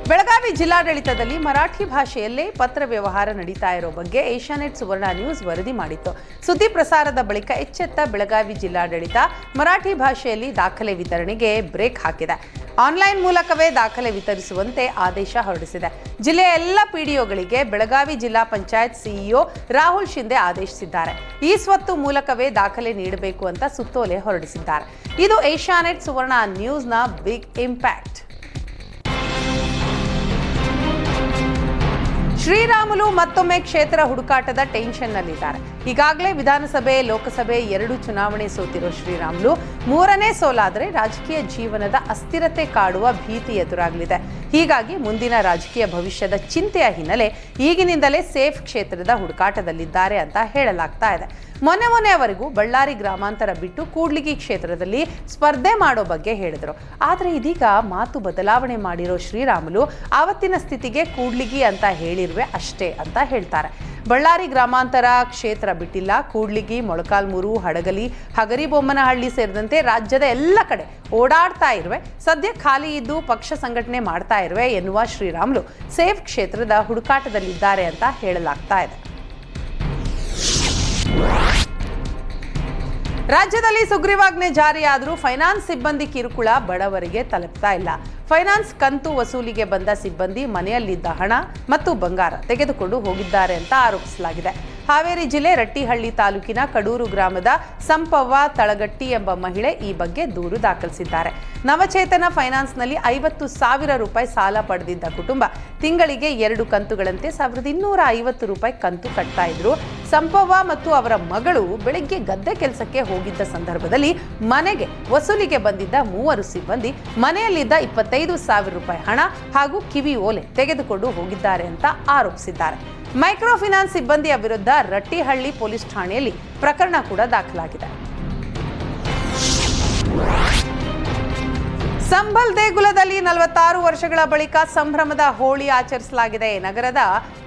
ಬೆಳಗಾವಿ ಜಿಲ್ಲಾಡಳಿತದಲ್ಲಿ ಮರಾಠಿ ಭಾಷೆಯಲ್ಲೇ ಪತ್ರ ವ್ಯವಹಾರ ನಡೀತಾ ಇರೋ ಬಗ್ಗೆ ಏಷ್ಯಾನೆಟ್ ಸುವರ್ಣ ನ್ಯೂಸ್ ವರದಿ ಮಾಡಿತ್ತು. ಸುದ್ದಿ ಪ್ರಸಾರದ ಬಳಿಕ ಎಚ್ಚೆತ್ತ ಬೆಳಗಾವಿ ಜಿಲ್ಲಾಡಳಿತ ಮರಾಠಿ ಭಾಷೆಯಲ್ಲಿ ದಾಖಲೆ ವಿತರಣೆಗೆ ಬ್ರೇಕ್ ಹಾಕಿದೆ. ಆನ್ಲೈನ್ ಮೂಲಕವೇ ದಾಖಲೆ ವಿತರಿಸುವಂತೆ ಆದೇಶ ಹೊರಡಿಸಿದೆ. ಜಿಲ್ಲೆಯ ಎಲ್ಲ ಪಿಡಿಒಗಳಿಗೆ ಬೆಳಗಾವಿ ಜಿಲ್ಲಾ ಪಂಚಾಯತ್ ಸಿಇಒ ರಾಹುಲ್ ಶಿಂದೆ ಆದೇಶಿಸಿದ್ದಾರೆ. ಈ ಸ್ವತ್ತು ಮೂಲಕವೇ ದಾಖಲೆ ನೀಡಬೇಕು ಅಂತ ಸುತ್ತೋಲೆ ಹೊರಡಿಸಿದ್ದಾರೆ. ಇದು ಏಷ್ಯಾನೆಟ್ ಸುವರ್ಣ ನ್ಯೂಸ್ನ ಬಿಗ್ ಇಂಪ್ಯಾಕ್ಟ್. ಶ್ರೀರಾಮುಲು ಮತ್ತೊಮ್ಮೆ ಕ್ಷೇತ್ರ ಹುಡುಕಾಟದ ಟೆನ್ಷನ್ನಲ್ಲಿದ್ದಾರೆ. ಈಗಾಗಲೇ ವಿಧಾನಸಭೆ, ಲೋಕಸಭೆ 2 ಚುನಾವಣೆ ಸೋತಿರೋ ಶ್ರೀರಾಮುಲು 3ನೇ ಸೋಲಾದರೆ ರಾಜಕೀಯ ಜೀವನದ ಅಸ್ಥಿರತೆ ಕಾಡುವ ಭೀತಿ ಎದುರಾಗಲಿದೆ. ಹೀಗಾಗಿ ಮುಂದಿನ ರಾಜಕೀಯ ಭವಿಷ್ಯದ ಚಿಂತೆಯ ಹಿನ್ನೆಲೆ ಈಗಿನಿಂದಲೇ ಸೇಫ್ ಕ್ಷೇತ್ರದ ಹುಡುಕಾಟದಲ್ಲಿದ್ದಾರೆ ಅಂತ ಹೇಳಲಾಗ್ತಾ ಇದೆ. ಮೊನ್ನೆವರೆಗೂ ಬಳ್ಳಾರಿ ಗ್ರಾಮಾಂತರ ಬಿಟ್ಟು ಕೂಡ್ಲಿಗಿ ಕ್ಷೇತ್ರದಲ್ಲಿ ಸ್ಪರ್ಧೆ ಮಾಡೋ ಬಗ್ಗೆ ಹೇಳಿದರು. ಆದರೆ ಇದೀಗ ಮಾತು ಬದಲಾವಣೆ ಮಾಡಿರೋ ಶ್ರೀರಾಮುಲು ಆವತ್ತಿನ ಸ್ಥಿತಿಗೆ ಕೂಡ್ಲಿಗಿ ಅಂತ ಹೇಳಿರುವೆ ಅಷ್ಟೇ ಅಂತ ಹೇಳ್ತಾರೆ. ಬಳ್ಳಾರಿ ಗ್ರಾಮಾಂತರ ಕ್ಷೇತ್ರ ಬಿಟ್ಟಿಲ್ಲ. ಕೂಡ್ಲಿಗಿ, ಮೊಳಕಾಲ್ಮೂರು, ಹಡಗಲಿ, ಹಗರಿಬೊಮ್ಮನಹಳ್ಳಿ ಸೇರಿದಂತೆ ರಾಜ್ಯದ ಎಲ್ಲ ಕಡೆ ಓಡಾಡ್ತಾ ಇರುವೆ. ಸದ್ಯ ಖಾಲಿ ಇದ್ದು ಪಕ್ಷ ಸಂಘಟನೆ ಮಾಡ್ತಾ ಇರುವೆ ಎನ್ನುವ ಶ್ರೀರಾಮುಲು ಸೇಫ್ ಕ್ಷೇತ್ರದ ಹುಡುಕಾಟದಲ್ಲಿದ್ದಾರೆ ಅಂತ ಹೇಳಲಾಗ್ತಾ ಇದೆ. ರಾಜ್ಯದಲ್ಲಿ ಸುಗ್ರೀವಾಜ್ಞೆ ಜಾರಿಯಾದರೂ ಫೈನಾನ್ಸ್ ಸಿಬ್ಬಂದಿ ಕಿರುಕುಳ ಬಡವರಿಗೆ ತಲುಪ್ತಾ ಇಲ್ಲ. ಫೈನಾನ್ಸ್ ಕಂತು ವಸೂಲಿಗೆ ಬಂದ ಸಿಬ್ಬಂದಿ ಮನೆಯಲ್ಲಿದ್ದ ಹಣ ಮತ್ತು ಬಂಗಾರ ತೆಗೆದುಕೊಂಡು ಹೋಗಿದ್ದಾರೆ ಅಂತ ಆರೋಪಿಸಲಾಗಿದೆ. ಹಾವೇರಿ ಜಿಲ್ಲೆ ರಟ್ಟಿಹಳ್ಳಿ ತಾಲೂಕಿನ ಕಡೂರು ಗ್ರಾಮದ ಸಂಪವ್ವ ತಳಗಟ್ಟಿ ಎಂಬ ಮಹಿಳೆ ಈ ಬಗ್ಗೆ ದೂರು ದಾಖಲಿಸಿದ್ದಾರೆ. ನವಚೇತನ ಫೈನಾನ್ಸ್ನಲ್ಲಿ 50,000 ರೂಪಾಯಿ ಸಾಲ ಪಡೆದಿದ್ದ ಕುಟುಂಬ ತಿಂಗಳಿಗೆ 2 ಕಂತುಗಳಂತೆ 1,250 ರೂಪಾಯಿ ಕಂತು ಕಟ್ತಾ ಇದ್ರು. ಸಂಪವ್ವ ಮತ್ತು ಅವರ ಮಗಳು ಬೆಳಗ್ಗೆ ಗದ್ದೆ ಕೆಲಸಕ್ಕೆ ಹೋಗಿದ್ದ ಸಂದರ್ಭದಲ್ಲಿ ಮನೆಗೆ ವಸೂಲಿಗೆ ಬಂದಿದ್ದ 3 ಸಿಬ್ಬಂದಿ ಮನೆಯಲ್ಲಿದ್ದ 25,000 ರೂಪಾಯಿ ಹಣ ಹಾಗೂ ಕಿವಿ ಓಲೆ ತೆಗೆದುಕೊಂಡು ಹೋಗಿದ್ದಾರೆ ಅಂತ ಆರೋಪಿಸಿದ್ದಾರೆ. ಮೈಕ್ರೋ ಫೈನಾನ್ಸ್ ಸಿಬ್ಬಂದಿಯ ವಿರುದ್ಧ ರಟ್ಟಿಹಳ್ಳಿ ಪೊಲೀಸ್ ಠಾಣೆಯಲ್ಲಿ ಪ್ರಕರಣ ಕೂಡ ದಾಖಲಾಗಿದೆ. ಸಂಭಲ್ ದೇಗುಲದಲ್ಲಿ 46 ವರ್ಷಗಳ ಬಳಿಕ ಸಂಭ್ರಮದ ಹೋಳಿ ಆಚರಿಸಲಾಗಿದೆ. ನಗರದ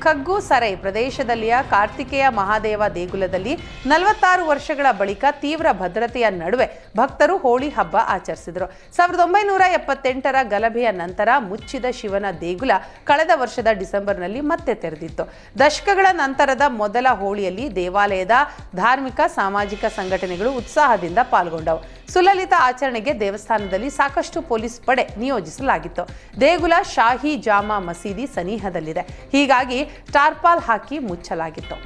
ಖಗ್ಗು ಸರೈ ಪ್ರದೇಶದಲ್ಲಿಯ ಕಾರ್ತಿಕೇಯ ಮಹಾದೇವ ದೇಗುಲದಲ್ಲಿ 46 ವರ್ಷಗಳ ಬಳಿಕ ತೀವ್ರ ಭದ್ರತೆಯ ನಡುವೆ ಭಕ್ತರು ಹೋಳಿ ಹಬ್ಬ ಆಚರಿಸಿದರು. 1978ರ ಗಲಭೆಯ ನಂತರ ಮುಚ್ಚಿದ ಶಿವನ ದೇಗುಲ ಕಳೆದ ವರ್ಷದ ಡಿಸೆಂಬರ್ನಲ್ಲಿ ಮತ್ತೆ ತೆರೆದಿತ್ತು. ದಶಕಗಳ ನಂತರದ ಮೊದಲ ಹೋಳಿಯಲ್ಲಿ ದೇವಾಲಯದ ಧಾರ್ಮಿಕ, ಸಾಮಾಜಿಕ ಸಂಘಟನೆಗಳು ಉತ್ಸಾಹದಿಂದ ಪಾಲ್ಗೊಂಡವು. ಸುಲಲಿತ ಆಚರಣೆಗೆ ದೇವಸ್ಥಾನದಲ್ಲಿ ಸಾಕಷ್ಟು ಪೊಲೀಸ್ ಪಡೆ ನಿಯೋಜಿಸಲಾಗಿತ್ತು. ದೇಗುಲ ಶಾಹಿ ಜಾಮಾ ಮಸೀದಿ ಸನಿಹದಲ್ಲಿದೆ. ಹೀಗಾಗಿ ಟಾರ್ಪಾಲ್ ಹಾಕಿ ಮುಚ್ಚಲಾಗಿತ್ತು.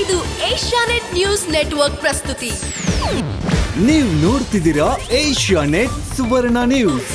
ಇದು ಏಷ್ಯಾನೆಟ್ ನ್ಯೂಸ್ ನೆಟ್ವರ್ಕ್ ಪ್ರಸ್ತುತಿ. ನೀವು ನೋಡ್ತಿದ್ದೀರಾ ಏಷ್ಯಾನೆಟ್ ಸುವರ್ಣ ನ್ಯೂಸ್.